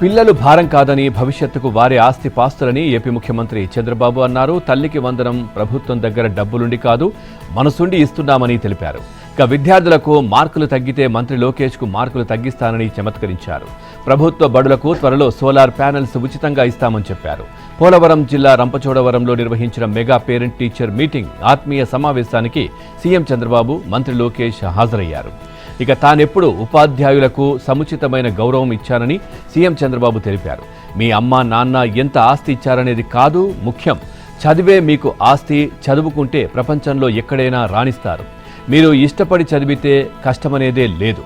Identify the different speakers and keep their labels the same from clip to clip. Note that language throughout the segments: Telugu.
Speaker 1: పిల్లలు భారం కాదని భవిష్యత్తుకు వారి ఆస్తి పాస్తులని ఏపీ ముఖ్యమంత్రి చంద్రబాబు అన్నారు. తల్లికి వందనం ప్రభుత్వం దగ్గర డబ్బులుండి కాదు మనసుండి ఇస్తున్నామని తెలిపారు. ఇక విద్యార్థులకు మార్కులు తగ్గితే మంత్రి లోకేష్కు మార్కులు తగ్గిస్తానని చమత్కరించారు. ప్రభుత్వ బడులకు త్వరలో సోలార్ ప్యానెల్స్ ఉచితంగా ఇస్తామని చెప్పారు. పోలవరం జిల్లా రంపచోడవరంలో నిర్వహించిన మెగా పేరెంట్ టీచర్ మీటింగ్ ఆత్మీయ సమావేశానికి సీఎం చంద్రబాబు, మంత్రి లోకేష్ హాజరయ్యారు. ఇక తానెప్పుడు ఉపాధ్యాయులకు సముచితమైన గౌరవం ఇచ్చానని సీఎం చంద్రబాబు తెలిపారు. మీ అమ్మ నాన్న ఎంత ఆస్తి ఇచ్చారనేది కాదు ముఖ్యం, చదివే మీకు ఆస్తి. చదువుకుంటే ప్రపంచంలో ఎక్కడైనా రాణిస్తారు. మీరు ఇష్టపడి చదివితే కష్టమనేదే లేదు.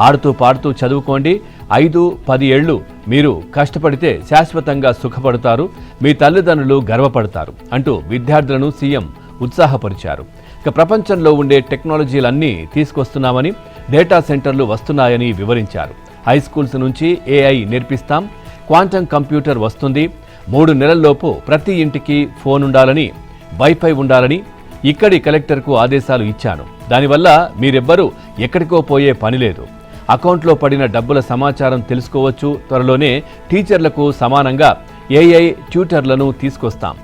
Speaker 1: ఆడుతూ పాడుతూ చదువుకోండి. 5-10 ఏళ్లు మీరు కష్టపడితే శాశ్వతంగా సుఖపడతారు. మీ తల్లిదండ్రులు గర్వపడతారు అంటూ విద్యార్థులను సీఎం ఉత్సాహపరిచారు. ఇక ప్రపంచంలో ఉండే టెక్నాలజీలన్నీ తీసుకొస్తున్నామని, డేటా సెంటర్లు వస్తున్నాయని వివరించారు. హై స్కూల్స్ నుంచి AI నేర్పిస్తాం, క్వాంటమ్ కంప్యూటర్ వస్తుంది. 3 నెలల్లోపు ప్రతి ఇంటికి ఫోన్ ఉండాలని, వైఫై ఉండాలని ఇక్కడి కలెక్టర్కు ఆదేశాలు ఇచ్చాను. దానివల్ల మీరెవ్వరూ ఎక్కడికో పోయే పని లేదు. అకౌంట్లో పడిన డబ్బుల సమాచారం తెలుసుకోవచ్చు. త్వరలోనే టీచర్లకు సమానంగా AI ట్యూటర్లను తీసుకొస్తాం.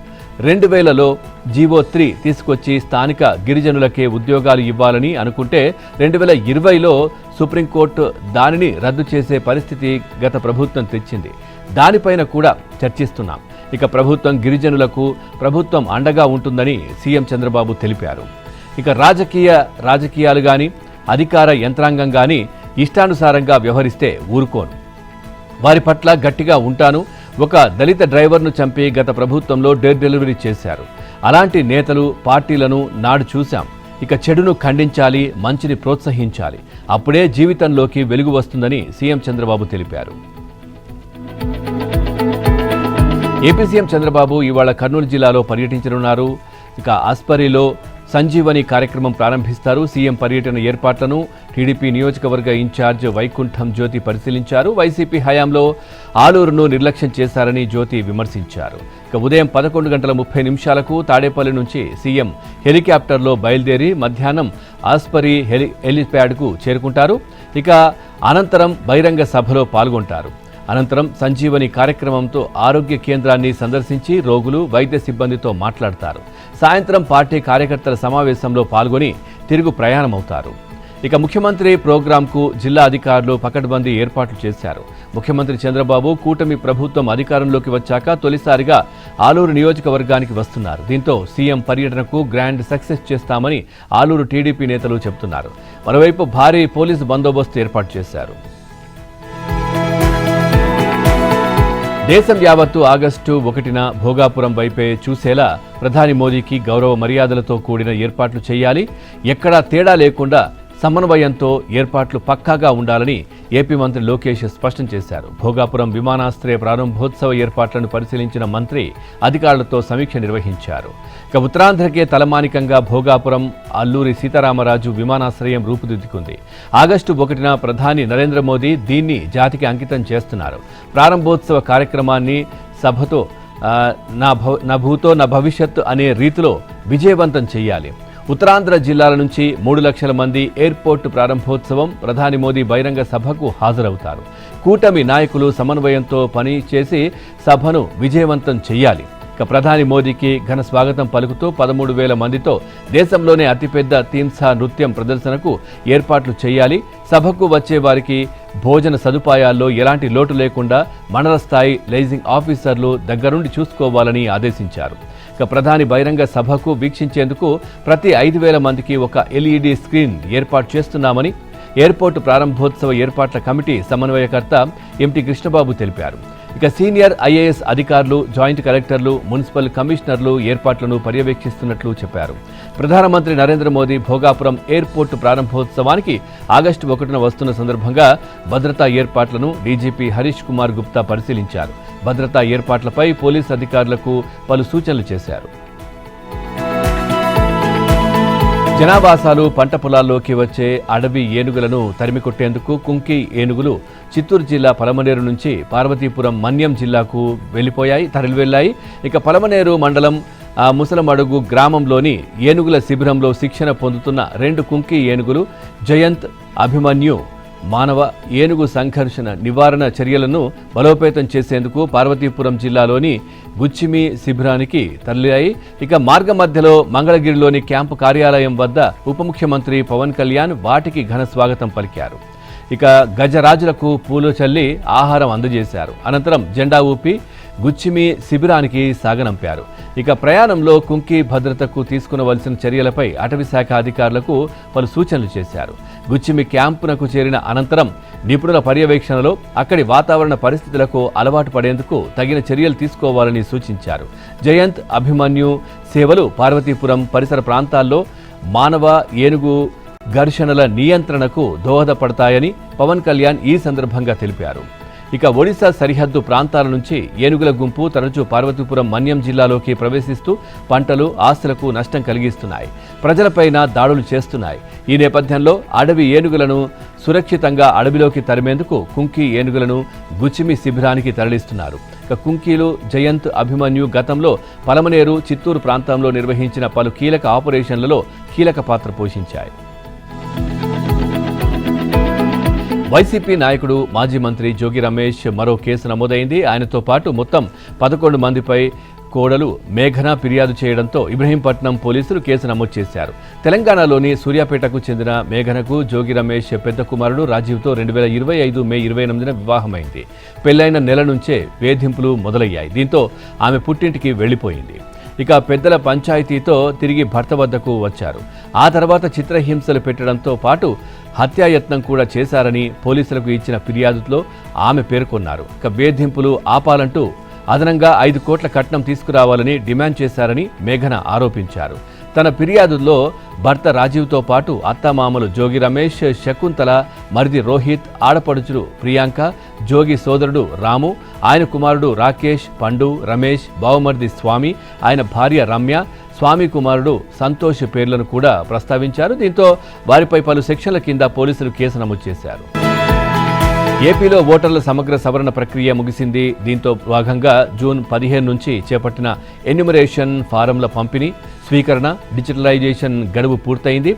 Speaker 1: 2000లో జీవో 3 తీసుకొచ్చి స్థానిక గిరిజనులకే ఉద్యోగాలు ఇవ్వాలని అనుకుంటే 2020లో సుప్రీంకోర్టు దానిని రద్దు చేసే పరిస్థితి గత ప్రభుత్వం తెచ్చింది. దానిపైన కూడా చర్చిస్తున్నాం. ఇక ప్రభుత్వం ప్రభుత్వం అండగా ఉంటుందని సీఎం చంద్రబాబు తెలిపారు. ఇక రాజకీయాలు కానీ అధికార యంత్రాంగం కానీ ఇష్టానుసారంగా వ్యవహరిస్తే ఊరుకోను. వారి పట్ల గట్టిగా ఉంటాను. ఒక దళిత డ్రైవర్ను చంపి గత ప్రభుత్వంలో డోర్ డెలివరీ చేశారు. అలాంటి నేతలు, పార్టీలను నాడు చూశాం. ఇక చెడును ఖండించాలి, మంచిని ప్రోత్సహించాలి. అప్పుడే జీవితంలోకి వెలుగు వస్తుందని సీఎం చంద్రబాబు తెలిపారు. ఏపీ సీఎం చంద్రబాబు ఇవాళ కర్నూలు జిల్లాలో పర్యటించనున్నారు. ఇక ఆస్పరిలో సంజీవని కార్యక్రమం ప్రారంభిస్తారు. సీఎం పర్యటన ఏర్పాట్లను టీడీపీ నియోజకవర్గ ఇన్ఛార్జ్ వైకుంఠం జ్యోతి పరిశీలించారు. వైసీపీ హయాంలో ఆలూరును నిర్లక్ష్యం చేశారని జ్యోతి విమర్శించారు. ఇక ఉదయం 11:30 తాడేపల్లి నుంచి సీఎం హెలికాప్టర్లో బయలుదేరి మధ్యాహ్నం ఆస్పరి హెలిప్యాడ్కు చేరుకుంటారు. ఇక అనంతరం బహిరంగ సభలో పాల్గొంటారు. అనంతరం సంజీవని కార్యక్రమంతో ఆరోగ్య కేంద్రాన్ని సందర్శించి రోగులు, వైద్య సిబ్బందితో మాట్లాడతారు. సాయంత్రం పార్టీ కార్యకర్తల సమావేశంలో పాల్గొని తిరుగు ప్రయాణమవుతారు. ఇక ముఖ్యమంత్రి ప్రోగ్రాంకు జిల్లా అధికారులు పకడ్బందీ ఏర్పాట్లు చేశారు. ముఖ్యమంత్రి చంద్రబాబు కూటమి ప్రభుత్వం అధికారంలోకి వచ్చాక తొలిసారిగా ఆలూరు నియోజకవర్గానికి వస్తున్నారు. దీంతో సీఎం పర్యటనకు గ్రాండ్ సక్సెస్ చేస్తామని ఆలూరు టీడీపీ నేతలు చెబుతున్నారు. మరోవైపు భారీ పోలీసు బందోబస్తు ఏర్పాటు చేశారు. దేశం యావత్తు ఆగస్టు 1న భోగాపురం వైపే చూసేలా ప్రధాని మోదీకి గౌరవ మర్యాదలతో కూడిన ఏర్పాట్లు చేయాలి. ఎక్కడా తేడా లేకుండా సమన్వయంతో ఏర్పాట్లు పక్కాగా ఉండాలని ఏపీ మంత్రి లోకేష్ స్పష్టం చేశారు. భోగాపురం విమానాశ్రయ ప్రారంభోత్సవ ఏర్పాట్లను పరిశీలించిన మంత్రి అధికారులతో సమీక్ష నిర్వహించారు. ఇక ఉత్తరాంధ్రకే తలమానికంగా భోగాపురం అల్లూరి సీతారామరాజు విమానాశ్రయం రూపుదిద్దుకుంది. ఆగస్టు 1న ప్రధాని నరేంద్ర మోదీ దీన్ని జాతికి అంకితం చేస్తున్నారు. ప్రారంభోత్సవ కార్యక్రమాన్ని సభతో నా భూతో నా భవిష్యత్తు అనే రీతిలో విజయవంతం చేయాలి. ఉత్తరాంధ్ర జిల్లాల నుంచి 3 లక్షల మంది ఎయిర్పోర్టు ప్రారంభోత్సవం, ప్రధాని మోదీ బహిరంగ సభకు హాజరవుతారు. కూటమి నాయకులు సమన్వయంతో పని చేసి సభను విజయవంతం చేయాలి. ఇక ప్రధాని మోదీకి ఘన స్వాగతం పలుకుతూ 13,000 మందితో దేశంలోనే అతిపెద్ద తీన్సా నృత్యం ప్రదర్శనకు ఏర్పాట్లు చేయాలి. సభకు వచ్చే వారికి భోజన సదుపాయాల్లో ఎలాంటి లోటు లేకుండా మండల స్థాయి లైజింగ్ ఆఫీసర్లు దగ్గరుండి చూసుకోవాలని ఆదేశించారు. ఇక ప్రధాని బహిరంగ సభకు వీక్షించేందుకు ప్రతి 5,000 మందికి ఒక LED స్క్రీన్ ఏర్పాటు చేస్తున్నామని ఎయిర్పోర్టు ప్రారంభోత్సవ ఏర్పాట్ల కమిటీ సమన్వయకర్త ఎంటీ కృష్ణబాబు తెలిపారు. ఇక సీనియర్ IAS అధికారులు, జాయింట్ కలెక్టర్లు, మున్సిపల్ కమిషనర్లు ఏర్పాట్లను పర్యవేక్షిస్తున్నట్లు చెప్పారు. ప్రధానమంత్రి నరేంద్ర మోదీ భోగాపురం ఎయిర్పోర్టు ప్రారంభోత్సవానికి ఆగస్టు 1న వస్తున్న సందర్భంగా భద్రతా ఏర్పాట్లను డీజీపీ హరీష్ కుమార్ గుప్తా పరిశీలించారు. భద్రతా ఏర్పాట్లపై పోలీసు అధికారులకు పలు సూచనలు చేశారు. జనావాసాలు, పంట పొలాల్లోకి వచ్చే అడవి ఏనుగులను తరిమికొట్టేందుకు కుంకి ఏనుగులు చిత్తూరు జిల్లా పలమనేరు నుంచి పార్వతీపురం, మన్యం జిల్లాకు తరలివెళ్లాయి. ఇక పలమనేరు మండలం ముసలమడుగు గ్రామంలోని ఏనుగుల శిబిరంలో శిక్షణ పొందుతున్న 2 కుంకి ఏనుగులు జయంత్, అభిమన్యు మానవ ఏనుగు సంఘర్షణ నివారణ చర్యలను బలోపేతం చేసేందుకు పార్వతీపురం జిల్లాలోని గుచ్చిమి శిబిరానికి తరలియాయి. ఇక మార్గ మధ్యలో మంగళగిరిలోని క్యాంపు కార్యాలయం వద్ద ఉప ముఖ్యమంత్రి పవన్ కళ్యాణ్ వాటికి ఘన స్వాగతం పలికారు. ఇక గజరాజులకు పూలు చల్లి ఆహారం అందజేశారు. అనంతరం జెండా ఊపి గుచ్చిమి శిబిరానికి సాగనంపారు. ఇక ప్రయాణంలో కుంకి భద్రతకు తీసుకునవలసిన చర్యలపై అటవీ శాఖ అధికారులకు పలు సూచనలు చేశారు. గుచ్చిమి క్యాంపునకు చేరిన అనంతరం నిపుణుల పర్యవేక్షణలో అక్కడి వాతావరణ పరిస్థితులకు అలవాటు పడేందుకు తగిన చర్యలు తీసుకోవాలని సూచించారు. జయంత్ అభిమన్యు సేవలు పార్వతీపురం పరిసర ప్రాంతాల్లో మానవ ఏనుగు ఘర్షణల నియంత్రణకు దోహదపడతాయని పవన్ కళ్యాణ్ ఈ సందర్భంగా తెలిపారు. ఇక ఒడిశా సరిహద్దు ప్రాంతాల నుంచి ఏనుగుల గుంపు తరచూ పార్వతీపురం మన్యం జిల్లాలోకి ప్రవేశిస్తూ పంటలు ఆస్తులకు నష్టం కలిగిస్తున్నాయి, ప్రజలపైన దాడులు చేస్తున్నాయి. ఈ నేపథ్యంలో అడవి ఏనుగులను సురక్షితంగా అడవిలోకి తరిమేందుకు కుంకి ఏనుగులను గుచ్చిమి శిబిరానికి తరలిస్తున్నారు. ఇక కుంకీలు జయంత్ అభిమన్యు గతంలో పలమనేరు చిత్తూరు ప్రాంతంలో నిర్వహించిన పలు కీలక ఆపరేషన్లలో కీలక పాత్ర పోషించాయి. వైసీపీ నాయకుడు మాజీ మంత్రి జోగి రమేష్ మరో కేసు నమోదైంది. ఆయనతో పాటు మొత్తం 11 మందిపై కోడలు మేఘన ఫిర్యాదు చేయడంతో ఇబ్రహీంపట్నం పోలీసులు కేసు నమోదు చేశారు. తెలంగాణలోని సూర్యాపేటకు చెందిన మేఘనకు జోగి రమేష్ పెద్ద కుమారుడు రాజీవ్తో 2025 మే 28న వివాహమైంది. పెళ్లైన నెల నుంచే వేధింపులు మొదలయ్యాయి. దీంతో ఆమె పుట్టింటికి వెళ్లిపోయింది. ఇక పెద్దల పంచాయతీతో తిరిగి భర్త వద్దకు వచ్చారు. ఆ తర్వాత చిత్రహింసలు పెట్టడంతో పాటు హత్యాయత్నం కూడా చేశారని పోలీసులకు ఇచ్చిన ఫిర్యాదులో ఆమె పేర్కొన్నారు. ఇక వేధింపులు ఆపాలంటూ అదనంగా 5 కోట్ల కట్నం తీసుకురావాలని డిమాండ్ చేశారని మేఘన ఆరోపించారు. తన ఫిర్యాదుల్లో భర్త రాజీవ్తో పాటు అత్తమామలు జోగి రమేష్, శకుంతల, మరిది రోహిత్, ఆడపడుచులు ప్రియాంక, జోగి సోదరుడు రాము, ఆయన కుమారుడు రాకేష్, పండు, రమేష్, బావమరిది స్వామి, ఆయన భార్య రమ్య, స్వామి కుమారుడు సంతోష్ పేర్లను కూడా ప్రస్తావించారు. దీంతో వారిపై పలు సెక్షన్ల కింద పోలీసులు కేసు నమోదు చేశారు. ఏపీలో ఓటర్ల సమగ్ర సవరణ ప్రక్రియ ముగిసింది. దీంతో భాగంగా జూన్ 15 నుంచి చేపట్టిన ఎన్యూమరేషన్ ఫారంల పంపిణీ, స్వీకరణ, డిజిటలైజేషన్ గడువు పూర్తయింది.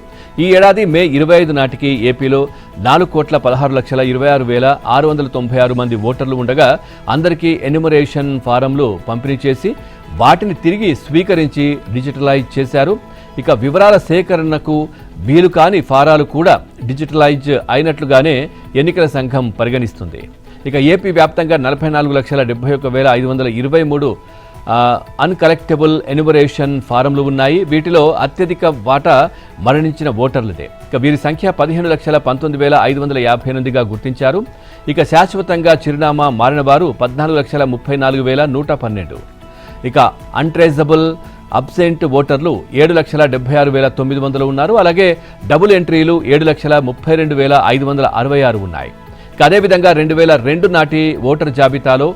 Speaker 1: ఈ ఏడాది మే 25 నాటికి ఏపీలో 4,16,26,696 మంది ఓటర్లు ఉండగా అందరికీ ఎన్యూమరేషన్ ఫారంలు పంపిణీ చేసి వాటిని తిరిగి స్వీకరించి డిజిటలైజ్ చేశారు. ఇక వివరాల సేకరణకు వీలు కాని ఫారాలు కూడా డిజిటలైజ్ అయినట్లుగానే ఎన్నికల సంఘం పరిగణిస్తుంది. ఇక ఏపీ వ్యాప్తంగా 44,71,523 అన్కలెక్టబుల్ ఎన్యూమరేషన్ ఫారంలు ఉన్నాయి. వీటిలో అత్యధిక వాటా మరణించిన ఓటర్లదే. ఇక వీరి సంఖ్య 15,19,558గా గుర్తించారు. ఇక శాశ్వతంగా చిరునామా మారిన వారు 14,34,112. ఇక అన్ట్రేజబుల్ అబ్సెంట్ ఓటర్లు 7,76,900 ఉన్నారు. అలాగే డబుల్ ఎంట్రీలు 7,32,566 ఉన్నాయి. అదేవిధంగా 2002 నాటి ఓటర్ జాబితాలో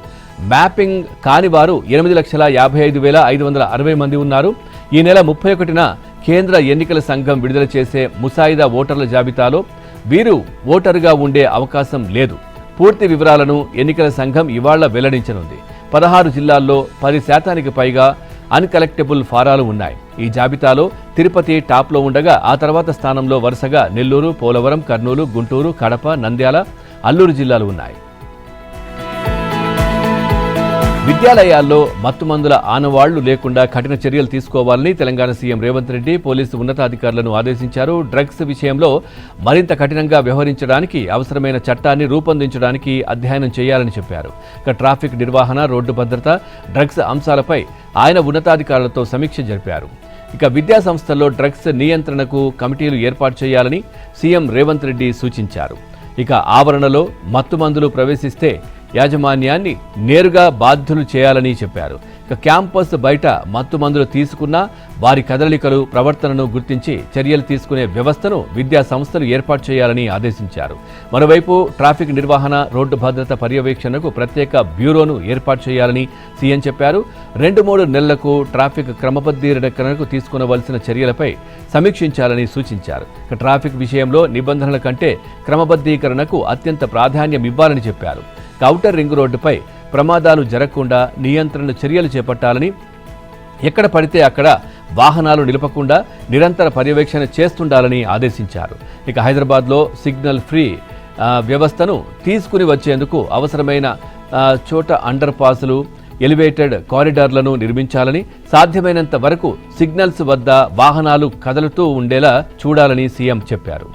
Speaker 1: మ్యాపింగ్ కాని వారు 8,55,560 మంది ఉన్నారు. ఈ నెల 31న కేంద్ర ఎన్నికల సంఘం విడుదల చేసే ముసాయిదా ఓటర్ల జాబితాలో వీరు ఓటరుగా ఉండే అవకాశం లేదు. పూర్తి వివరాలను ఎన్నికల సంఘం ఇవాళ వెల్లడించనుంది. 16 జిల్లాల్లో 10% పైగా అన్కలెక్టబుల్ ఫారాలు ఉన్నాయి. ఈ జాబితాలో తిరుపతి టాప్లో ఉండగా ఆ తర్వాత స్థానంలో వరుసగా నెల్లూరు, పోలవరం, కర్నూలు, గుంటూరు, కడప, నంద్యాల, అల్లూరు జిల్లాలు ఉన్నాయి. విద్యాలయాల్లో మత్తుమందుల ఆనవాళ్లు లేకుండా కఠిన చర్యలు తీసుకోవాలని తెలంగాణ సీఎం రేవంత్ రెడ్డి పోలీసు ఉన్నతాధికారులను ఆదేశించారు. డ్రగ్స్ విషయంలో మరింత కఠినంగా వ్యవహరించడానికి అవసరమైన చట్టాన్ని రూపొందించడానికి అధ్యయనం చేయాలని చెప్పారు. ఇక ట్రాఫిక్ నిర్వహణ, రోడ్డు భద్రత, డ్రగ్స్ అంశాలపై ఆయన ఉన్నతాధికారులతో సమీక్ష జరిపారు. ఇక విద్యా సంస్థల్లో డ్రగ్స్ నియంత్రణకు కమిటీలు ఏర్పాటు చేయాలని సీఎం రేవంత్ రెడ్డి సూచించారు. ఇక ఆవరణలో మత్తుమందులు ప్రవేశిస్తే యాజమాన్యాన్ని నేరుగా బాధ్యులు చేయాలని చెప్పారు. ఇక క్యాంపస్ బయట మత్తుమందులు తీసుకున్నా వారి కదలికలు, ప్రవర్తనను గుర్తించి చర్యలు తీసుకునే వ్యవస్థను విద్యా సంస్థలు ఏర్పాటు చేయాలని ఆదేశించారు. మరోవైపు ట్రాఫిక్ నిర్వహణ, రోడ్డు భద్రత పర్యవేక్షణకు ప్రత్యేక బ్యూరోను ఏర్పాటు చేయాలని సీఎం చెప్పారు. 2-3 నెలలకు ట్రాఫిక్ క్రమబద్ధీకరణకు తీసుకునవలసిన చర్యలపై సమీక్షించాలని సూచించారు. ఇక ట్రాఫిక్ విషయంలో నిబంధనల కంటే క్రమబద్ధీకరణకు అత్యంత ప్రాధాన్యం ఇవ్వాలని చెప్పారు. ఔటర్ రింగ్ రోడ్డుపై ప్రమాదాలు జరగకుండా నియంత్రణ చర్యలు చేపట్టాలని, ఎక్కడ పడితే అక్కడ వాహనాలు నిలపకుండా నిరంతర పర్యవేక్షణ చేస్తుండాలని ఆదేశించారు. ఇక హైదరాబాద్లో సిగ్నల్ ఫ్రీ వ్యవస్థను తీసుకుని వచ్చేందుకు అవసరమైన చోట అండర్ పాసులు, ఎలివేటెడ్ కారిడార్లను నిర్మించాలని, సాధ్యమైనంత వరకు సిగ్నల్స్ వద్ద వాహనాలు కదులుతూ ఉండేలా చూడాలని సీఎం చెప్పారు.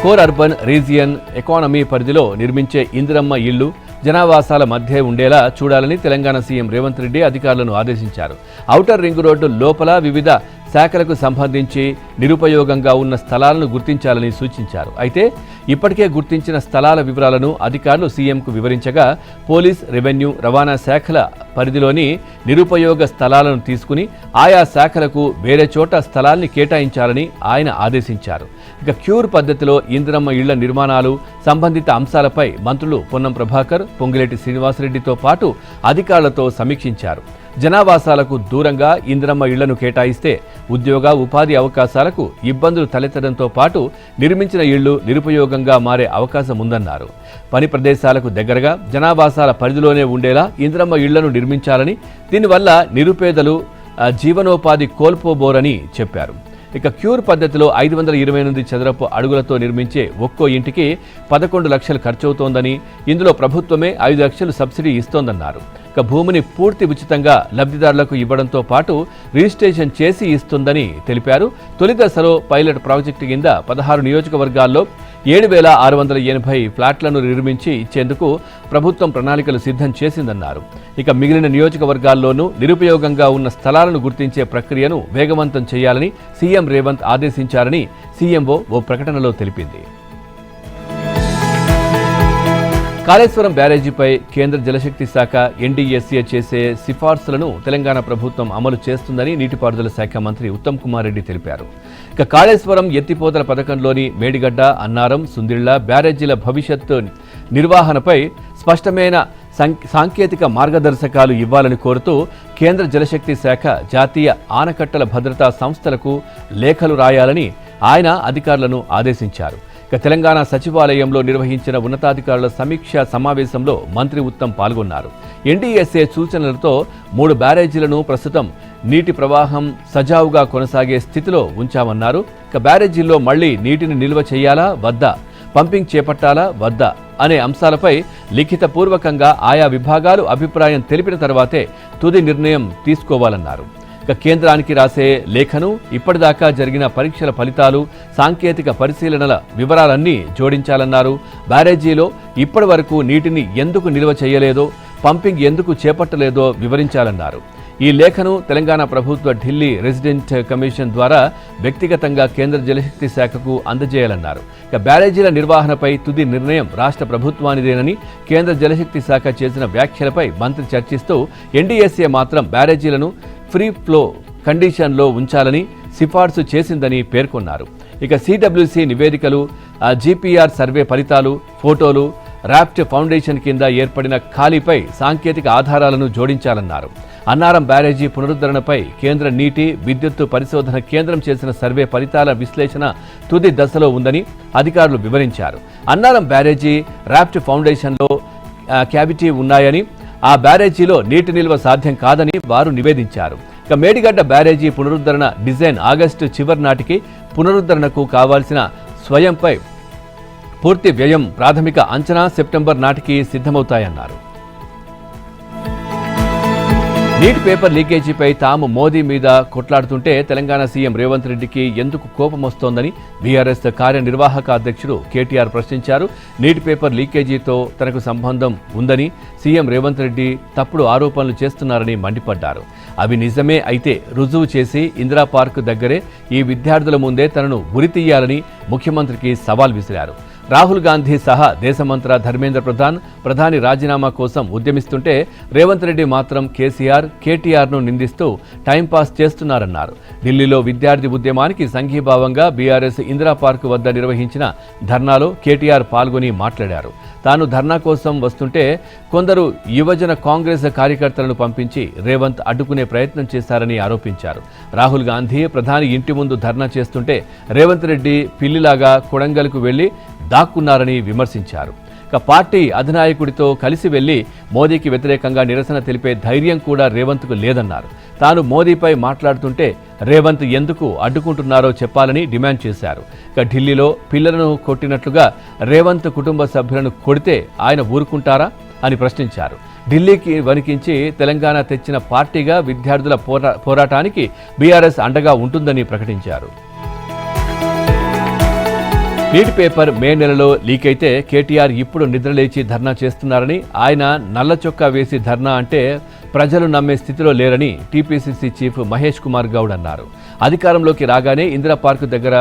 Speaker 1: కోర్ అర్బన్ రీజియన్ ఎకానమీ పరిధిలో నిర్మించే ఇందిరమ్మ ఇళ్లు జనావాసాల మధ్య ఉండేలా చూడాలని తెలంగాణ సీఎం రేవంత్ రెడ్డి అధికారులను ఆదేశించారు. ఔటర్ రింగ్ రోడ్డు లోపల వివిధ శాఖలకు సంబంధించి నిరుపయోగంగా ఉన్న స్థలాలను గుర్తించాలని సూచించారు. అయితే ఇప్పటికే గుర్తించిన స్థలాల వివరాలను అధికారులు సీఎంకు వివరించగా పోలీస్, రెవెన్యూ, రవాణా శాఖల పరిధిలోని నిరుపయోగ స్థలాలను తీసుకుని ఆయా శాఖలకు వేరే చోట స్థలాల్ని కేటాయించాలని ఆయన ఆదేశించారు. ఇక క్యూర్ పద్ధతిలో ఇందిరమ్మ ఇళ్ల నిర్మాణాలు సంబంధిత అంశాలపై మంత్రులు పొన్నం ప్రభాకర్, పొంగిలేటి శ్రీనివాసరెడ్డితో పాటు అధికారులతో సమీక్షించారు. జనావాసాలకు దూరంగా ఇందిరమ్మ ఇళ్లను కేటాయిస్తే ఉద్యోగ, ఉపాధి అవకాశాలకు ఇబ్బందులు తలెత్తడంతో పాటు నిర్మించిన ఇళ్లు నిరుపయోగంగా మారే అవకాశం ఉందన్నారు. పని ప్రదేశాలకు దగ్గరగా జనావాసాల పరిధిలోనే ఉండేలా ఇందిరమ్మ ఇళ్లను నిర్మించాలని, దీనివల్ల నిరుపేదలు జీవనోపాధి కోల్పోబోరని చెప్పారు. ఇక క్యూర్ పద్ధతిలో 528 చదరపు అడుగులతో నిర్మించే ఒక్కో ఇంటికి 11 లక్షలు ఖర్చవుతోందని, ఇందులో ప్రభుత్వమే 5 లక్షలు సబ్సిడీ ఇస్తోందన్నారు. ఇక భూమిని పూర్తి ఉచితంగా లబ్ధిదారులకు ఇవ్వడంతో పాటు రిజిస్ట్రేషన్ చేసి ఇస్తుందని తెలిపారు. తొలి దశలో పైలట్ ప్రాజెక్టు కింద 16 నియోజకవర్గాల్లో 7,680 ఫ్లాట్లను నిర్మించి ఇచ్చేందుకు ప్రభుత్వం ప్రణాళికలు సిద్ధం చేసిందన్నారు. ఇక మిగిలిన నియోజకవర్గాల్లోనూ నిరుపయోగంగా ఉన్న స్థలాలను గుర్తించే ప్రక్రియను వేగవంతం చేయాలని సీఎం రేవంత్ ఆదేశించారని సీఎంఓ ఓ ప్రకటనలో తెలిపింది. కాళేశ్వరం బ్యారేజీపై కేంద్ర జలశక్తి శాఖ ఎన్డీఎస్ఏ చేసే సిఫార్సులను తెలంగాణ ప్రభుత్వం అమలు చేస్తుందని నీటిపారుదల శాఖ మంత్రి ఉత్తమ్ కుమార్ రెడ్డి తెలిపారు. ఇక కాళేశ్వరం ఎత్తిపోతల పథకంలోని మేడిగడ్డ, అన్నారం, సుందిళ్ల బ్యారేజీల భవిష్యత్తు నిర్వహణపై స్పష్టమైన సాంకేతిక మార్గదర్శకాలు ఇవ్వాలని కోరుతూ కేంద్ర జలశక్తి శాఖ జాతీయ ఆనకట్టల భద్రతా సంస్థలకు లేఖలు రాయాలని ఆయన అధికారులను ఆదేశించారు. ఇక తెలంగాణ సచివాలయంలో నిర్వహించిన ఉన్నతాధికారుల సమీక్షా సమావేశంలో మంత్రి ఉత్తమ్ పాల్గొన్నారు. ఎన్డీఎస్ఏ సూచనలతో 3 బ్యారేజీలను ప్రస్తుతం నీటి ప్రవాహం సజావుగా కొనసాగే స్థితిలో ఉంచామన్నారు. ఇక బ్యారేజీల్లో మళ్లీ నీటిని నిల్వ చేయాలా వద్దా, పంపింగ్ చేపట్టాలా వద్దా అనే అంశాలపై లిఖితపూర్వకంగా ఆయా విభాగాలు అభిప్రాయం తెలిపిన తర్వాతే తుది నిర్ణయం తీసుకోవాలన్నారు. ఇక కేంద్రానికి రాసే లేఖను ఇప్పటిదాకా జరిగిన పరీక్షల ఫలితాలు, సాంకేతిక పరిశీలనల వివరాలన్నీ జోడించాలన్నారు. బ్యారేజీలో ఇప్పటి వరకు నీటిని ఎందుకు నిల్వ చేయలేదో, పంపింగ్ ఎందుకు చేపట్టలేదో వివరించాలన్నారు. ఈ లేఖను తెలంగాణ ప్రభుత్వ ఢిల్లీ రెసిడెంట్ కమిషన్ ద్వారా వ్యక్తిగతంగా కేంద్ర జలశక్తి శాఖకు అందజేయాలన్నారు. ఇక బ్యారేజీల నిర్వహణపై తుది నిర్ణయం రాష్ట్ర ప్రభుత్వానిదేనని కేంద్ర జలశక్తి శాఖ చేసిన వ్యాఖ్యలపై మంత్రి చర్చిస్తూ ఎన్డీఎస్ఏ మాత్రం బ్యారేజీలను ఫ్రీ ఫ్లో కండిషన్లో ఉంచాలని సిఫార్సు చేసిందని పేర్కొన్నారు. ఇక సిడబ్ల్యూసీ నివేదికలు, జీపీఆర్ సర్వే ఫలితాలు, ఫోటోలు, రాప్ట్ ఫౌండేషన్ కింద ఏర్పడిన ఖాళీపై సాంకేతిక ఆధారాలను జోడించాలన్నారు. అన్నారం బ్యారేజీ పునరుద్ధరణపై కేంద్ర నీటి, విద్యుత్తు పరిశోధన కేంద్రం చేసిన సర్వే ఫలితాల విశ్లేషణ తుది దశలో ఉందని అధికారులు వివరించారు. అన్నారం బ్యారేజీ రాప్ట్ ఫౌండేషన్లో క్యావిటీ ఉన్నాయని, ఆ బ్యారేజీలో నీటి నిల్వ సాధ్యం కాదని వారు నివేదించారు. ఇక మేడిగడ్డ బ్యారేజీ పునరుద్ధరణ డిజైన్ ఆగస్టు చివరి నాటికి పునరుద్ధరణకు కావాల్సిన స్వయంపై పూర్తి వ్యయం, ప్రాథమిక అంచనా సెప్టెంబర్ నాటికి సిద్ధమవుతాయన్నారు. నీట్ పేపర్ లీకేజీపై తాము మోదీ మీద కొట్లాడుతుంటే తెలంగాణ సీఎం రేవంత్ రెడ్డికి ఎందుకు కోపం వస్తోందని బీఆర్ఎస్ కార్యనిర్వాహక అధ్యక్షుడు కేటీఆర్ ప్రశ్నించారు. నీట్ పేపర్ లీకేజీతో తనకు సంబంధం ఉందని సీఎం రేవంత్ రెడ్డి తప్పుడు ఆరోపణలు చేస్తున్నారని మండిపడ్డారు. అవి నిజమే అయితే రుజువు చేసి ఇందిరా పార్క్ దగ్గరే ఈ విద్యార్థుల ముందే తనను ఉరితీయాలని ముఖ్యమంత్రికి సవాల్ విసిరారు. రాహుల్ గాంధీ సహా దేశమంత్రా ధర్మేంద్ర ప్రధాన్ ప్రధాని రాజీనామా కోసం ఉద్యమిస్తుంటే రేవంత్ రెడ్డి మాత్రం కేసీఆర్, కేటీఆర్ను నిందిస్తూ టైంపాస్ చేస్తున్నారన్నారు. ఢిల్లీలో విద్యార్థి ఉద్యమానికి సంఘీభావంగా బీఆర్ఎస్ ఇందిరా పార్క్ వద్ద నిర్వహించిన ధర్నాలో కేటీఆర్ పాల్గొని మాట్లాడారు. తాను ధర్నా కోసం వస్తుంటే కొందరు యువజన కాంగ్రెస్ కార్యకర్తలను పంపించి రేవంత్ అడ్డుకునే ప్రయత్నం చేశారని ఆరోపించారు. రాహుల్ గాంధీ ప్రధాని ఇంటి ముందు ధర్నా చేస్తుంటే రేవంత్ రెడ్డి పిల్లిలాగా కొడంగల్కు వెళ్లి దాక్కున్నారని విమర్శించారు. ఇక పార్టీ అధినాయకుడితో కలిసి వెళ్లి మోదీకి వ్యతిరేకంగా నిరసన తెలిపే ధైర్యం కూడా రేవంత్కు లేదన్నారు. తాను మోదీపై మాట్లాడుతుంటే రేవంత్ ఎందుకు అడ్డుకుంటున్నారో చెప్పాలని డిమాండ్ చేశారు. ఇక ఢిల్లీలో పిల్లలను కొట్టినట్లుగా రేవంత్ కుటుంబ సభ్యులను కొడితే ఆయన ఊరుకుంటారా అని ప్రశ్నించారు. ఢిల్లీకి వణికించి తెలంగాణ తెచ్చిన పార్టీగా విద్యార్థుల పోరాటానికి బీఆర్ఎస్ అండగా ఉంటుందని ప్రకటించారు. నీట్ పేపర్ మే నెలలో లీక్ అయితే కేటీఆర్ ఇప్పుడు నిద్రలేచి ధర్నా చేస్తున్నారని, ఆయన నల్ల చొక్కా వేసి ధర్నా అంటే ప్రజలు నమ్మే స్థితిలో లేరని టీపీసీసీ చీఫ్ మహేష్ కుమార్ గౌడ్ అన్నారు. అధికారంలోకి రాగానే ఇందిరా పార్కు దగ్గర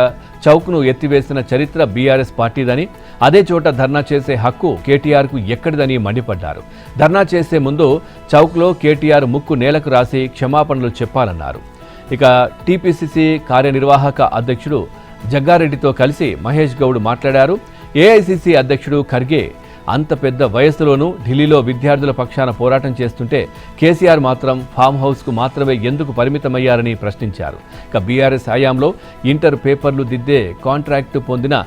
Speaker 1: చౌక్ను ఎత్తివేసిన చరిత్ర బీఆర్ఎస్ పార్టీదని, అదే చోట ధర్నా చేసే హక్కు కేటీఆర్కు ఎక్కడిదని మండిపడ్డారు. ధర్నా చేసే ముందు చౌక్లో కేటీఆర్ ముక్కు నేలకు రాసి క్షమాపణలు చెప్పాలన్నారు. ఇక టీపీసీసీ కార్యనిర్వాహక అధ్యక్షుడు జగ్గారెడ్డితో కలిసి మహేష్ గౌడ్ మాట్లాడారు. ఏఐసీసీ అధ్యక్షుడు ఖర్గే అంత పెద్ద వయసులోనూ ఢిల్లీలో విద్యార్థుల పక్షాన పోరాటం చేస్తుంటే కేసీఆర్ మాత్రం ఫామ్ హౌస్కు మాత్రమే ఎందుకు పరిమితమయ్యారని ప్రశ్నించారు. ఇక బీఆర్ఎస్ హయాంలో ఇంటర్ పేపర్లు దిద్దే కాంట్రాక్టు పొందిన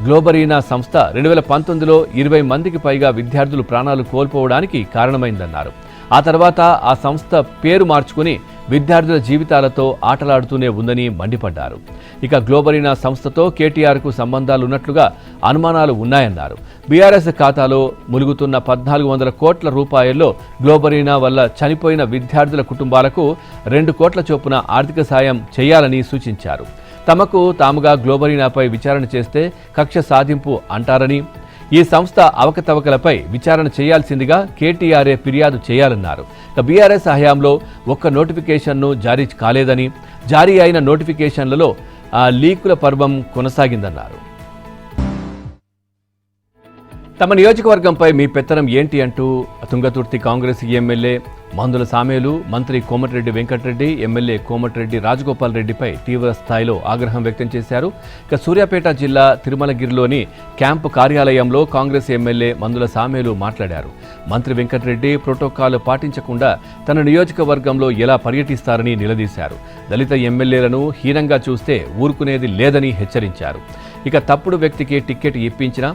Speaker 1: గ్లోబరీనా సంస్థ 2019లో 20 మందికి పైగా విద్యార్థులు ప్రాణాలు కోల్పోవడానికి కారణమైందన్నారు. ఆ తర్వాత ఆ సంస్థ పేరు మార్చుకుని విద్యార్థుల జీవితాలతో ఆటలాడుతూనే ఉందని మండిపడ్డారు. ఇక గ్లోబరీనా సంస్థతో కేటీఆర్కు సంబంధాలున్నట్లుగా అనుమానాలు ఉన్నాయన్నారు. బీఆర్ఎస్ ఖాతాలో ములుగుతున్న 1400 కోట్ల రూపాయల్లో గ్లోబరీనా వల్ల చనిపోయిన విద్యార్థుల కుటుంబాలకు 2 కోట్ల చొప్పున ఆర్థిక సాయం చేయాలని సూచించారు. తమకు తాముగా గ్లోబరీనాపై విచారణ చేస్తే కక్ష సాధింపు అంటారని, ఈ సంస్థ అవకతవకలపై విచారణ చేయాల్సిందిగా కేటీఆర్ఏ ఫిర్యాదు చేయాలన్నారు. బీఆర్ఎస్ హయాంలో ఒక్క నోటిఫికేషన్ను జారీ కాలేదని, జారీ అయిన నోటిఫికేషన్లలో లీకుల పర్వం కొనసాగిందన్నారు. తమ నియోజకవర్గంపై మీ పెత్తనం ఏంటి అంటూ తుంగతుర్తి కాంగ్రెస్ ఎమ్మెల్యే మందుల సామేలు, మంత్రి కోమటిరెడ్డి వెంకటరెడ్డి, ఎమ్మెల్యే కోమటిరెడ్డి రాజగోపాల్ రెడ్డిపై తీవ్ర స్థాయిలో ఆగ్రహం వ్యక్తం చేశారు. ఇక సూర్యాపేట జిల్లా తిరుమలగిరిలోని క్యాంపు కార్యాలయంలో కాంగ్రెస్ ఎమ్మెల్యే మందుల సామేలు మాట్లాడారు. మంత్రి వెంకటరెడ్డి ప్రోటోకాల్ పాటించకుండా తన నియోజకవర్గంలో ఎలా పర్యటిస్తారని నిలదీశారు. దళిత ఎమ్మెల్యేలను హీనంగా చూస్తే ఊరుకునేది లేదని హెచ్చరించారు. ఇక తప్పుడు వ్యక్తికి టిక్కెట్ ఇప్పించినా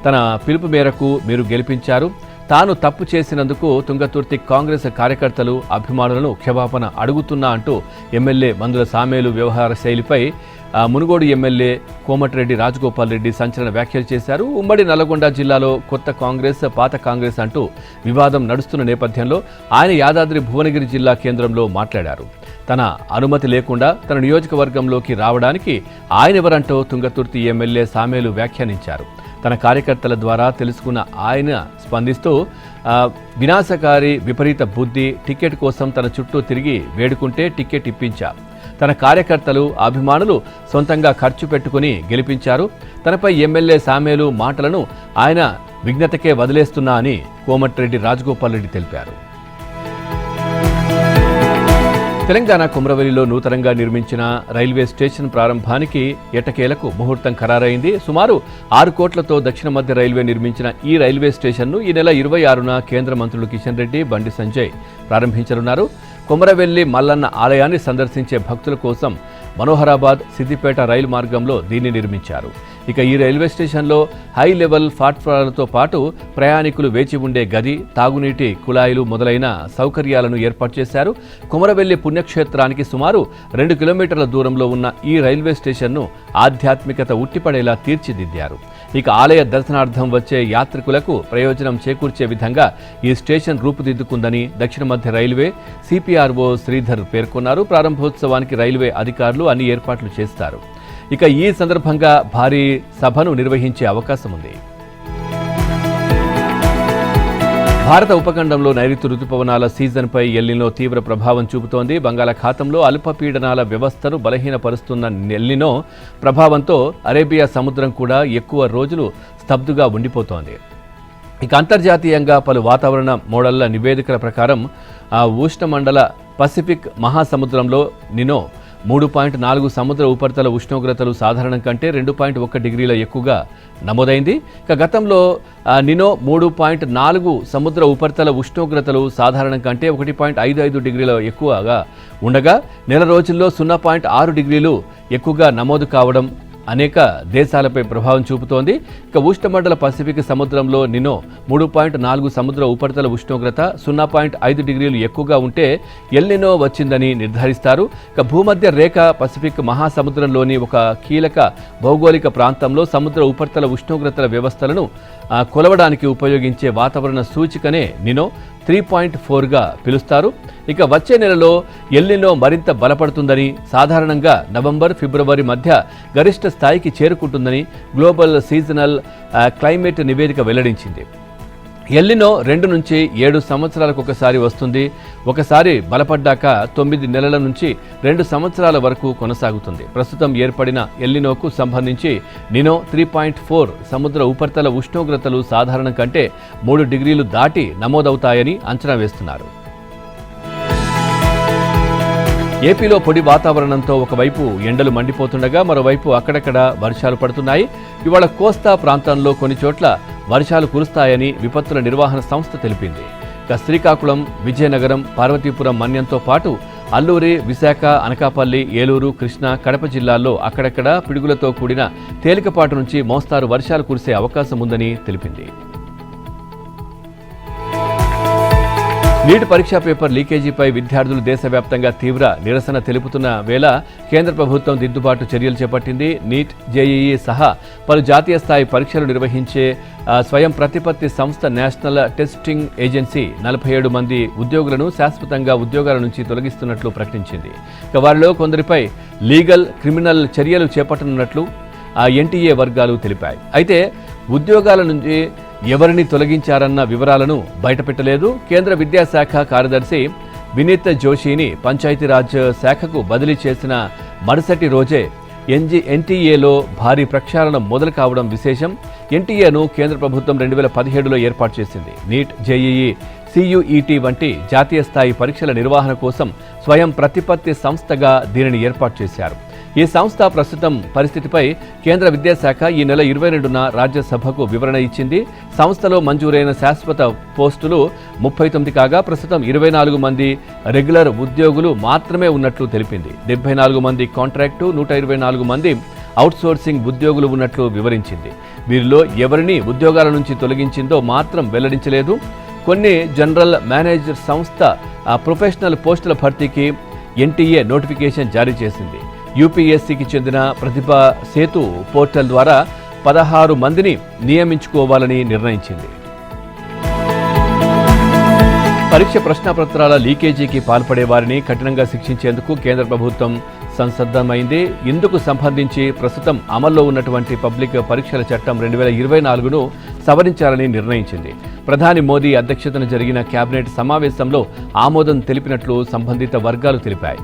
Speaker 1: తన పిలుపు మేరకు మీరు గెలిపించారు. తాను తప్పు చేసినందుకు తుంగతుర్తి కాంగ్రెస్ కార్యకర్తలు, అభిమానులను క్షమాపణ అడుగుతున్నా అంటూ ఎమ్మెల్యే మందుల సామేలు వ్యవహార శైలిపై మునుగోడు ఎమ్మెల్యే కోమటిరెడ్డి రాజగోపాల్ రెడ్డి సంచలన వ్యాఖ్యలు చేశారు. ఉమ్మడి నల్లగొండ జిల్లాలో కొత్త కాంగ్రెస్, పాత కాంగ్రెస్ అంటూ వివాదం నడుస్తున్న నేపథ్యంలో ఆయన యాదాద్రి భువనగిరి జిల్లా కేంద్రంలో మాట్లాడారు. తన అనుమతి లేకుండా తన నియోజకవర్గంలోకి రావడానికి ఆయనెవరంటూ తుంగతుర్తి ఎమ్మెల్యే సామేలు వ్యాఖ్యానించారు. తన కార్యకర్తల ద్వారా తెలుసుకున్న ఆయన స్పందిస్తూ వినాశకారి విపరీత బుద్ధి, టికెట్ కోసం తన చుట్టూ తిరిగి వేడుకుంటే టికెట్ ఇప్పించారు. తన కార్యకర్తలు, అభిమానులు సొంతంగా ఖర్చు పెట్టుకుని గెలిపించారు. తనపై ఎమ్మెల్యే సామేలు మాటలను ఆయన విజ్ఞతకే వదిలేస్తున్నా అని కోమటిరెడ్డి రాజగోపాల్ రెడ్డి తెలిపారు. తెలంగాణ కుమ్రవెల్లిలో నూతనంగా నిర్మించిన రైల్వే స్టేషన్ ప్రారంభానికి ఎట్టకేలకు ముహూర్తం ఖరారైంది. సుమారు 6 కోట్లతో దక్షిణ మధ్య రైల్వే నిర్మించిన ఈ రైల్వే స్టేషన్ను ఈ నెల 26న కేంద్ర మంత్రులు కిషన్ రెడ్డి, బండి సంజయ్ ప్రారంభించనున్నారు. కొమరవెల్లి మల్లన్న ఆలయాన్ని సందర్శించే భక్తుల కోసం మనోహరాబాద్, సిద్దిపేట రైలు మార్గంలో దీన్ని నిర్మించారు. ఇక ఈ రైల్వే స్టేషన్లో హై లెవెల్ ప్లాట్ఫారాలతో పాటు ప్రయాణికులు వేచి ఉండే గది, తాగునీటి కుళాయిలు మొదలైన సౌకర్యాలను ఏర్పాటు చేశారు. కొమరవెల్లి పుణ్యక్షేత్రానికి సుమారు 2 కిలోమీటర్ల దూరంలో ఉన్న ఈ రైల్వే స్టేషన్ను ఆధ్యాత్మికత ఉట్టిపడేలా తీర్చిదిద్దారు. ఇక ఆలయ దర్శనార్థం వచ్చే యాత్రికులకు ప్రయోజనం చేకూర్చే విధంగా ఈ స్టేషన్ రూపుదిద్దుకుందని దక్షిణ మధ్య రైల్వే సిపిఆర్ఓ శ్రీధర్ పేర్కొన్నారు. ప్రారంభోత్సవానికి రైల్వే అధికారులు అన్ని ఏర్పాట్లు చేస్తారు. ఇక ఈ సందర్భంగా భారీ సభను నిర్వహించే అవకాశం ఉంది. భారత ఉపఖండంలో నైరుతి రుతుపవనాల సీజన్పై ఎల్నినో తీవ్ర ప్రభావం చూపుతోంది. బంగాళాఖాతంలో అల్పపీడనాల వ్యవస్థను బలహీనపరుస్తున్న ఎల్నినో ప్రభావంతో అరేబియా సముద్రం కూడా ఎక్కువ రోజులు స్తబ్దుగా ఉండిపోతోంది. ఇక అంతర్జాతీయంగా పలు వాతావరణ మోడళ్ల నివేదికల ప్రకారం ఉష్ణమండల పసిఫిక్ మహాసముద్రంలో నినో 3.4 సముద్ర ఉపరితల ఉష్ణోగ్రతలు సాధారణం కంటే 2.1 డిగ్రీల ఎక్కువగా నమోదైంది. ఇక గతంలో నినో 3.4 సముద్ర ఉపరితల ఉష్ణోగ్రతలు సాధారణం కంటే 1.55 డిగ్రీల ఎక్కువగా ఉండగా నెల రోజుల్లో 0.6 డిగ్రీలు ఎక్కువగా నమోదు కావడం అనేక దేశాలపై ప్రభావం చూపుతోంది. ఇక ఉష్ణమండల పసిఫిక్ సముద్రంలో నినో 3.4 సముద్ర ఉపరితల ఉష్ణోగ్రత 0.5 డిగ్రీలు ఎక్కువగా ఉంటే ఎల్ నినో వచ్చిందని నిర్ధారిస్తారు. ఇక భూమధ్య రేఖ పసిఫిక్ మహాసముద్రంలోని ఒక కీలక భౌగోళిక ప్రాంతంలో సముద్ర ఉపరితల ఉష్ణోగ్రతల వ్యవస్థలను కొలవడానికి ఉపయోగించే వాతావరణ సూచికనే నినో 3.4గా పిలుస్తారు. ఇక వచ్చే నెలలో ఎల్ నినో మరింత బలపడుతుందని, సాధారణంగా నవంబర్ ఫిబ్రవరి మధ్య గరిష్ట స్థాయికి చేరుకుంటుందని గ్లోబల్ సీజనల్ క్లైమేట్ నివేదిక వెల్లడించింది. ఎల్ నినో 2 నుంచి 7 సంవత్సరాలకు ఒకసారి వస్తుంది. ఒకసారి బలపడ్డాక 9 నెలల నుంచి 2 సంవత్సరాల వరకు కొనసాగుతుంది. ప్రస్తుతం ఏర్పడిన ఎల్ నినోకు సంబంధించి నినో 3.4 సముద్ర ఉపరితల ఉష్ణోగ్రతలు సాధారణం కంటే 3 డిగ్రీలు దాటి నమోదవుతాయని అంచనా వేస్తున్నారు. ఏపీలో పొడి వాతావరణంతో ఒకవైపు ఎండలు మండిపోతుండగా మరోవైపు అక్కడక్కడ వర్షాలు పడుతున్నాయి. ఇవాళ కోస్తా ప్రాంతంలో కొన్ని చోట్ల వర్షాలు కురుస్తాయని విపత్తుల నిర్వహణ సంస్థ తెలిపింది. ఇక శ్రీకాకుళం, విజయనగరం, పార్వతీపురం మన్యంతో పాటు అల్లూరి, విశాఖ, అనకాపల్లి, ఏలూరు, కృష్ణా, కడప జిల్లాల్లో అక్కడక్కడ పిడుగులతో కూడిన తేలికపాటు నుంచి మోస్తారు వర్షాలు కురిసే అవకాశం ఉందని తెలిపింది. నీట్ పరీక్షా పేపర్ లీకేజీపై విద్యార్థులు దేశవ్యాప్తంగా తీవ్ర నిరసన తెలుపుతున్న వేళ కేంద్ర ప్రభుత్వం దిద్దుబాటు చర్యలు చేపట్టింది. నీట్, జేఈఈ సహా పలు జాతీయ స్థాయి పరీక్షలు నిర్వహించే స్వయం ప్రతిపత్తి సంస్థ నేషనల్ టెస్టింగ్ ఏజెన్సీ 47 మంది ఉద్యోగులను శాశ్వతంగా ఉద్యోగాల నుంచి తొలగిస్తున్నట్లు ప్రకటించింది. వారిలో కొందరిపై లీగల్, క్రిమినల్ చర్యలు చేపట్టనున్నట్లు ఎన్టీఏ వర్గాలు తెలిపాయి. అయితే ఉద్యోగాల నుంచి ఎవరిని తొలగించారన్న వివరాలను బయటపెట్టలేదు. కేంద్ర విద్యాశాఖ కార్యదర్శి వినీత్ జోషిని పంచాయతీరాజ్ శాఖకు బదిలీ చేసిన మరుసటి రోజే ఎన్టీఏలో భారీ ప్రక్షాళన మొదలు కావడం విశేషం. ఎన్టీఏను కేంద్ర ప్రభుత్వం 2017లో ఏర్పాటు చేసింది. నీట్, జేఈఈ, CUET వంటి జాతీయ స్థాయి పరీక్షల నిర్వహణ కోసం స్వయం ప్రతిపత్తి సంస్థగా దీనిని ఏర్పాటు చేశారు. ఈ సంస్థ ప్రస్తుతం పరిస్థితిపై కేంద్ర విద్యాశాఖ ఈ నెల 22న రాజ్యసభకు వివరణ ఇచ్చింది. సంస్థలో మంజూరైన శాశ్వత పోస్టులు 39 కాగా ప్రస్తుతం 24 మంది రెగ్యులర్ ఉద్యోగులు మాత్రమే ఉన్నట్లు తెలిపింది. 74 మంది కాంట్రాక్టు, 124 మంది అవుట్సోర్సింగ్ ఉద్యోగులు ఉన్నట్లు వివరించింది. వీరిలో ఎవరిని ఉద్యోగాల నుంచి తొలగించిందో మాత్రం వెల్లడించలేదు. కొన్ని జనరల్ మేనేజర్ సంస్థ ప్రొఫెషనల్ పోస్టుల భర్తీకి ఎన్టీఏ నోటిఫికేషన్ జారీ చేసింది. యూపీఎస్సీకి చెందిన ప్రతిభా సేతు పోర్టల్ ద్వారా 16 మందిని నియమించుకోవాలని నిర్ణయించింది. పరీక్ష ప్రశ్నపత్రాల లీకేజీకి పాల్పడే వారిని కఠినంగా శిక్షించేందుకు కేంద్ర ప్రభుత్వం సంసిద్ధమైంది. ఇందుకు సంబంధించి ప్రస్తుతం అమల్లో ఉన్నటువంటి పబ్లిక్ పరీక్షల చట్టం 2024ను సవరించాలని నిర్ణయించింది. ప్రధాని మోదీ అధ్యక్షతన జరిగిన కేబినెట్ సమావేశంలో ఆమోదం తెలిపినట్లు సంబంధిత వర్గాలు తెలిపాయి.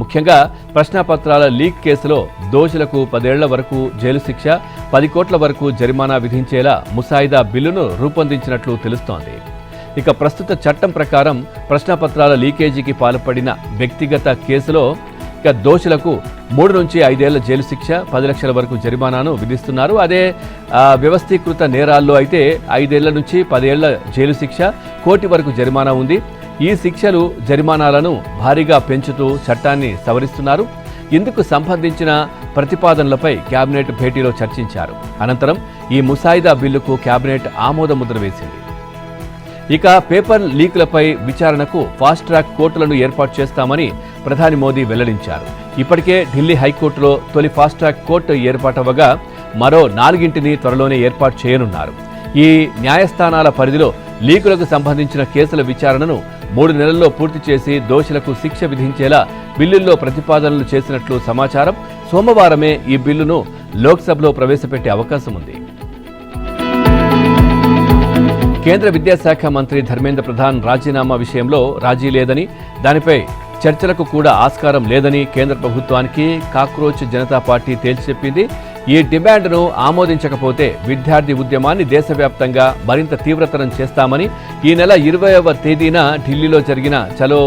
Speaker 1: ముఖ్యంగా ప్రశ్నపత్రాల లీక్ కేసులో దోషులకు 10 ఏళ్ల వరకు జైలు శిక్ష, 10 కోట్ల వరకు జరిమానా విధించేలా ముసాయిదా బిల్లును రూపొందించినట్లు తెలుస్తోంది. ఇక ప్రస్తుత చట్టం ప్రకారం ప్రశ్నపత్రాల లీకేజీకి పాల్పడిన వ్యక్తిగత కేసులో దోషులకు 3 నుంచి 5 ఏళ్ల జైలు శిక్ష, 10 లక్షల వరకు జరిమానాను విధిస్తున్నారు. అదే వ్యవస్థీకృత నేరాల్లో అయితే 5 ఏళ్ల నుంచి 10 ఏళ్ల జైలు శిక్ష, 1 కోటి వరకు జరిమానా ఉంది. ఈ శిక్షలు, జరిమానాలను భారీగా పెంచుతూ చట్టాన్ని సవరిస్తున్నారు. ఇందుకు సంబంధించిన ప్రతిపాదనలపై కేబినెట్ భేటీలో చర్చించారు. అనంతరం ఈ ముసాయిదా బిల్లుకు కేబినెట్ ఆమోద ముద్ర వేసింది. ఇక పేపర్ లీకులపై విచారణకు ఫాస్ట్ ట్రాక్ కోర్టులను ఏర్పాటు చేస్తామని ప్రధాని మోదీ వెల్లడించారు. ఇప్పటికే ఢిల్లీ హైకోర్టులో తొలి ఫాస్ట్ ట్రాక్ కోర్టు ఏర్పాటవగా మరో 4ని త్వరలోనే ఏర్పాటు చేయనున్నారు. ఈ న్యాయస్థానాల పరిధిలో లీకులకు సంబంధించిన కేసుల విచారణను 3 నెలల్లో పూర్తి చేసి దోషులకు శిక్ష విధించేలా బిల్లుల్లో ప్రతిపాదనలు చేసినట్లు సమాచారం. సోమవారమే ఈ బిల్లును లోక్సభలో ప్రవేశపెట్టే అవకాశం ఉంది. కేంద్ర విద్యాశాఖ మంత్రి ధర్మేంద్ర ప్రధాన్ రాజీనామా విషయంలో రాజీ లేదని, దానిపై చర్చలకు కూడా ఆస్కారం లేదని కేంద్ర ప్రభుత్వానికి కాక్రోచ్ జనతా పార్టీ తేల్చిచెప్పింది. ఈ డిమాండ్ను ఆమోదించకపోతే విద్యార్థి ఉద్యమాన్ని దేశవ్యాప్తంగా మరింత తీవ్రతరం చేస్తామని ఈ నెల 20వ తేదీన ఢిల్లీలో జరిగిన చలో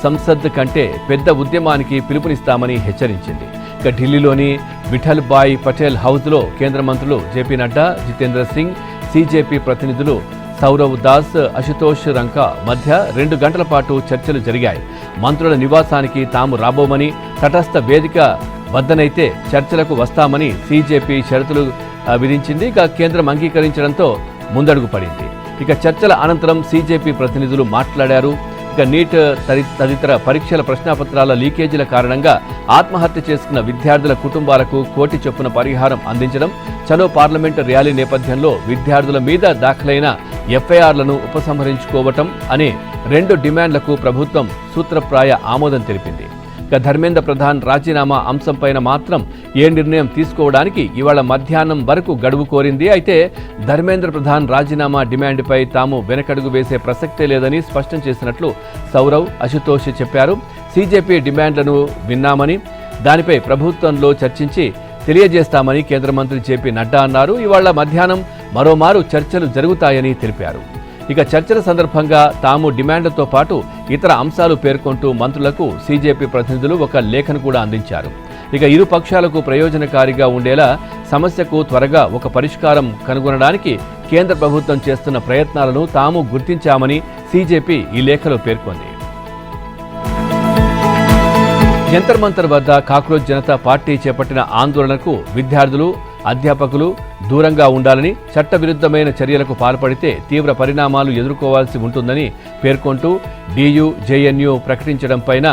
Speaker 1: సంసద్ కంటే పెద్ద ఉద్యమానికి పిలుపునిస్తామని హెచ్చరించింది. ఇక ఢిల్లీలోని విఠల్ భాయ్ పటేల్ హౌస్లో కేంద్ర మంత్రులు జేపీ నడ్డా, జితేంద్ర సింగ్, సీజేపీ ప్రతినిధులు సౌరవ్ దాస్, అశుతోష్ రంకా మధ్య 2 గంటల పాటు చర్చలు జరిగాయి. మంత్రుల నివాసానికి తాము రాబోమని, తటస్థ వేదిక వద్దనైతే చర్చలకు వస్తామని సీజేపీ షరతులు విధించింది. ఇక కేంద్రం అంగీకరించడంతో ముందడుగు పడింది. ఇక చర్చల అనంతరం సీజేపీ ప్రతినిధులు మాట్లాడారు. ఇక నీట్ తదితర పరీక్షల ప్రశ్నాపత్రాల లీకేజీల కారణంగా ఆత్మహత్య చేసుకున్న విద్యార్థుల కుటుంబాలకు 1 కోటి చొప్పున పరిహారం అందించడం, చలో పార్లమెంటు ర్యాలీ నేపథ్యంలో విద్యార్థుల మీద దాఖలైన ఎఫ్ఐఆర్లను ఉపసంహరించుకోవటం అనే 2 డిమాండ్లకు ప్రభుత్వం సూత్రప్రాయ ఆమోదం తెలిపింది. ఇక ధర్మేంద్ర ప్రధాన్ రాజీనామా అంశంపైన మాత్రం ఏ నిర్ణయం తీసుకోవడానికి ఇవాళ మధ్యాహ్నం వరకు గడువు కోరింది. అయితే ధర్మేంద్ర ప్రధాన్ రాజీనామా డిమాండ్పై తాము వెనకడుగు వేసే ప్రసక్తే లేదని స్పష్టం చేసినట్లు సౌరవ్, అశుతోష్ చెప్పారు. సీజేపీ డిమాండ్లను విన్నామని, దానిపై ప్రభుత్వంలో చర్చించి తెలియజేస్తామని కేంద్ర మంత్రి జేపీ నడ్డా అన్నారు. ఇవాళ మధ్యాహ్నం మరోమారు చర్చలు జరుగుతాయని తెలిపారు. ఇక చర్చల సందర్భంగా తాము డిమాండ్లతో పాటు ఇతర అంశాలు పేర్కొంటూ మంత్రులకు సీజేపీ ప్రతినిధులు ఒక లేఖను కూడా అందించారు. ఇక ఇరు పక్షాలకు ప్రయోజనకారిగా ఉండేలా సమస్యకు త్వరగా ఒక పరిష్కారం కనుగొనడానికి కేంద్ర ప్రభుత్వం చేస్తున్న ప్రయత్నాలను తాము గుర్తించామని సీజేపీ ఈ లేఖలో పేర్కొంది. జంతర్ మంతర్ వద్ద కాక్రోచ్ జనతా పార్టీ చేపట్టిన ఆందోళనకు విద్యార్థులు, అధ్యాపకులు దూరంగా ఉండాలని, చట్టవిరుద్ధమైన చర్యలకు పాల్పడితే తీవ్ర పరిణామాలు ఎదుర్కోవాల్సి ఉంటుందని పేర్కొంటూ డీయూ, జేఎన్యూ ప్రకటించడంపైన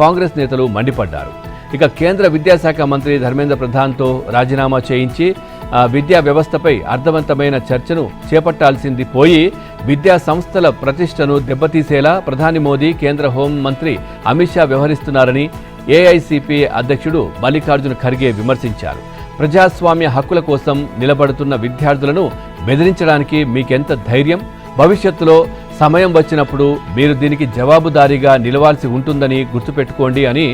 Speaker 1: కాంగ్రెస్ నేతలు మండిపడ్డారు. ఇక కేంద్ర విద్యాశాఖ మంత్రి ధర్మేంద్ర ప్రధాన్తో రాజీనామా చేయించి విద్యా వ్యవస్థపై అర్థవంతమైన చర్చను చేపట్టాల్సింది పోయి విద్యా సంస్థల ప్రతిష్టను దెబ్బతీసేలా ప్రధాని మోదీ, కేంద్ర హోంమంత్రి అమిత్ షా వ్యవహరిస్తున్నారని ఏఐసీపీ అధ్యక్షుడు మల్లికార్జున ఖర్గే విమర్శించారు. ప్రజాస్వామ్య హక్కుల కోసం నిలబడుతున్న విద్యార్థులను బెదిరించడానికి మీకెంత ధైర్యం? భవిష్యత్తులో సమయం వచ్చినప్పుడు మీరు దీనికి జవాబుదారీగా నిలవాల్సి ఉంటుందని గుర్తుపెట్టుకోండి అని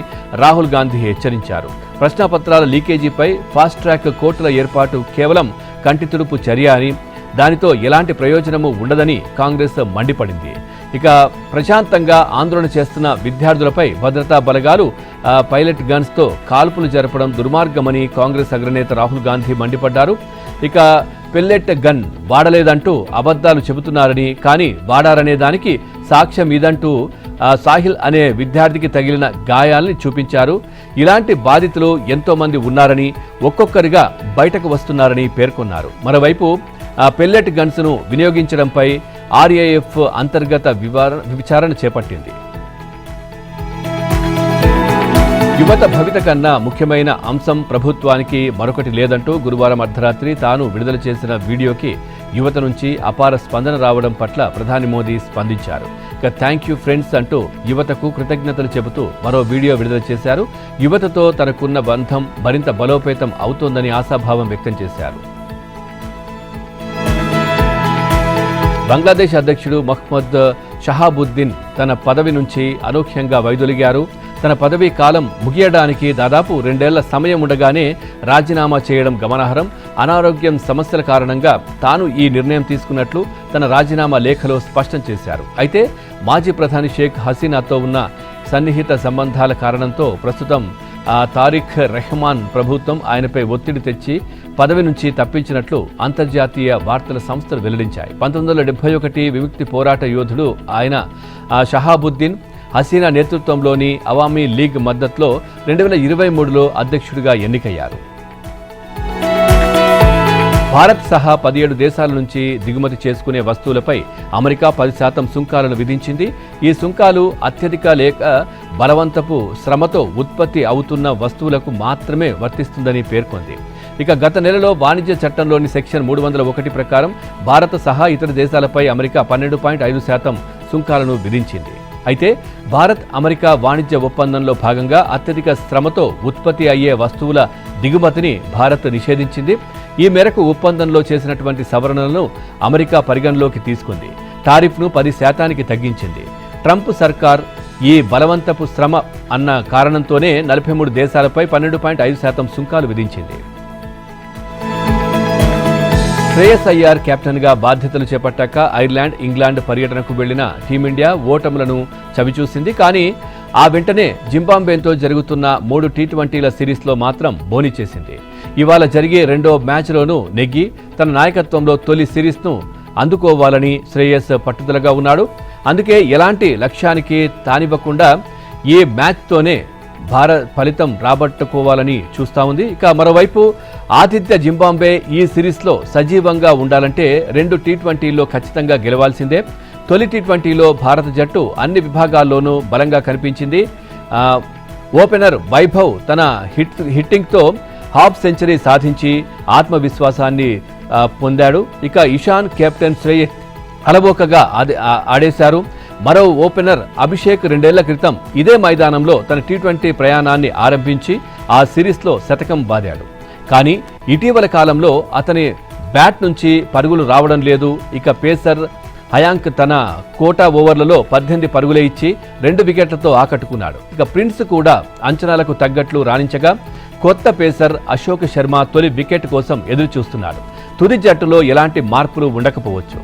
Speaker 1: రాహుల్ గాంధీ హెచ్చరించారు. ప్రశ్నాపత్రాల లీకేజీపై ఫాస్ట్ ట్రాక్ కోర్టుల ఏర్పాటు కేవలం కంటితుడుపు చర్య అని, దానితో ఎలాంటి ప్రయోజనము ఉండదని కాంగ్రెస్ మండిపడింది. ఇక ప్రశాంతంగా ఆందోళన చేస్తున్న విద్యార్థులపై భద్రతా బలగాలు పైలట్ గన్స్తో కాల్పులు జరపడం దుర్మార్గమని కాంగ్రెస్ అగ్రనేత రాహుల్ గాంధీ మండిపడ్డారు. ఇక పెల్లెట్ గన్ వాడలేదంటూ అబద్ధాలు చెబుతున్నారని, కానీ వాడారనే దానికి సాక్ష్యం ఇదంటూ సాహిల్ అనే విద్యార్థికి తగిలిన గాయాల్ని చూపించారు. ఇలాంటి బాధితులు ఎంతో మంది ఉన్నారని, ఒక్కొక్కరిగా బయటకు వస్తున్నారని పేర్కొన్నారు. మరోవైపు పెల్లెట్ గన్స్ను వినియోగించడంపై ఆర్ఏఎఫ్ అంతర్గత విచారణ చేపట్టింది. యువత భవిత కన్నా ముఖ్యమైన అంశం ప్రభుత్వానికి మరొకటి లేదంటూ గురువారం అర్ధరాత్రి తాను విడుదల చేసిన వీడియోకి యువత నుంచి అపార స్పందన రావడం పట్ల ప్రధాని మోదీ స్పందించారు. ఇక థ్యాంక్ యూ ఫ్రెండ్స్ అంటూ యువతకు కృతజ్ఞతలు చెబుతూ మరో వీడియో విడుదల చేశారు. యువతతో తనకున్న బంధం మరింత బలోపేతం అవుతోందని ఆశాభావం వ్యక్తం చేశారు. బంగ్లాదేశ్ అధ్యక్షుడు మహ్మద్ షహాబుద్దీన్ తన పదవి నుంచి అనూహ్యంగా వైదొలిగారు. తన పదవీ కాలం ముగియడానికి దాదాపు 2 ఏళ్ల సమయం ఉండగానే రాజీనామా చేయడం గమనార్హం. అనారోగ్యం సమస్యల కారణంగా తాను ఈ నిర్ణయం తీసుకున్నట్లు తన రాజీనామా లేఖలో స్పష్టం చేశారు. అయితే మాజీ ప్రధాని షేక్ హసీనాతో ఉన్న సన్నిహిత సంబంధాల కారణంతో ప్రస్తుతం తారిక్ రెహమాన్ ప్రభుత్వం ఆయనపై ఒత్తిడి తెచ్చి పదవి నుంచి తప్పించినట్లు అంతర్జాతీయ వార్తల సంస్థలు వెల్లడించాయి. 1971 విముక్తి పోరాట యోధుడు ఆయన షహాబుద్దీన్ హసీనా నేతృత్వంలోని అవామీ లీగ్ మద్దతులో 2023లో అధ్యక్షుడిగా ఎన్నికయ్యారు. భారత్ సహా 17 దేశాల నుంచి దిగుమతి చేసుకునే వస్తువులపై అమెరికా 10% సుంకాలను విధించింది. ఈ సుంకాలు అత్యధిక లేక బలవంతపు శ్రమతో ఉత్పత్తి అవుతున్న వస్తువులకు మాత్రమే వర్తిస్తుందని పేర్కొంది. ఇక గత నెలలో వాణిజ్య చట్టంలోని సెక్షన్ 301 ప్రకారం భారత్ సహా ఇతర దేశాలపై అమెరికా 12.5% సుంకాలను విధించింది. అయితే భారత్ అమెరికా వాణిజ్య ఒప్పందంలో భాగంగా అత్యధిక శ్రమతో ఉత్పత్తి అయ్యే వస్తువుల దిగుమతిని భారత్ నిషేధించింది. ఈ మేరకు ఒప్పందంలో చేసినటువంటి సవరణలను అమెరికా పరిగణలోకి తీసుకుంది. టారిఫ్ను 10% తగ్గించింది. ట్రంప్ సర్కార్ ఈ బలవంతపు శ్రమ అన్న కారణంతోనే 43 దేశాలపై 12.5% సుంకాలు విధించింది. శ్రేయస్ అయ్యార్ కెప్టెన్గా బాధ్యతలు చేపట్టాక ఐర్లాండ్, ఇంగ్లాండ్ పర్యటనకు వెళ్లిన టీమిండియా ఓటములను చవిచూసింది. కానీ ఆ వెంటనే జింబాబ్వేతో జరుగుతున్న 3 టీ20ల సిరీస్లో మాత్రం బోని చేసింది. ఇవాళ జరిగే రెండో మ్యాచ్లోనూ నెగ్గి తన నాయకత్వంలో తొలి సిరీస్ను అందుకోవాలని శ్రేయస్ పట్టుదలగా ఉన్నాడు. అందుకే ఎలాంటి లక్ష్యానికి తానివ్వకుండా ఈ మ్యాచ్తోనే భారత్ ఫలితం రాబట్టుకోవాలని చూస్తా ఉంది. ఇక మరోవైపు ఆతిథ్య జింబాబ్వే ఈ సిరీస్లో సజీవంగా ఉండాలంటే 2 టీ20లో ఖచ్చితంగా గెలవాల్సిందే. తొలి టీ20లో భారత జట్టు అన్ని విభాగాల్లోనూ బలంగా కనిపించింది. ఓపెనర్ వైభవ్ తన హిట్టింగ్తో హాఫ్ సెంచరీ సాధించి ఆత్మవిశ్వాసాన్ని పొందాడు. ఇక ఇషాన్, కెప్టెన్ శ్రేయస్ అలవోకగా ఆడేశారు. మరో ఓపెనర్ అభిషేక్ 2 ఏళ్ల క్రితం ఇదే మైదానంలో తన టీ20 ప్రయాణాన్ని ఆరంభించి ఆ సిరీస్లో శతకం బాదాడు. కానీ ఇటీవల కాలంలో అతని బ్యాట్ నుంచి పరుగులు రావడం లేదు. ఇక పేసర్ హయాంక్ తన కోటా ఓవర్లలో 18 పరుగులే ఇచ్చి 2 వికెట్లతో ఆకట్టుకున్నాడు. ఇక ప్రిన్స్ కూడా అంచనాలకు తగ్గట్లు రాణించగా కొత్త పేసర్ అశోక్ శర్మ తొలి వికెట్ కోసం ఎదురుచూస్తున్నాడు. తుది జట్టులో ఎలాంటి మార్పులు ఉండకపోవచ్చు.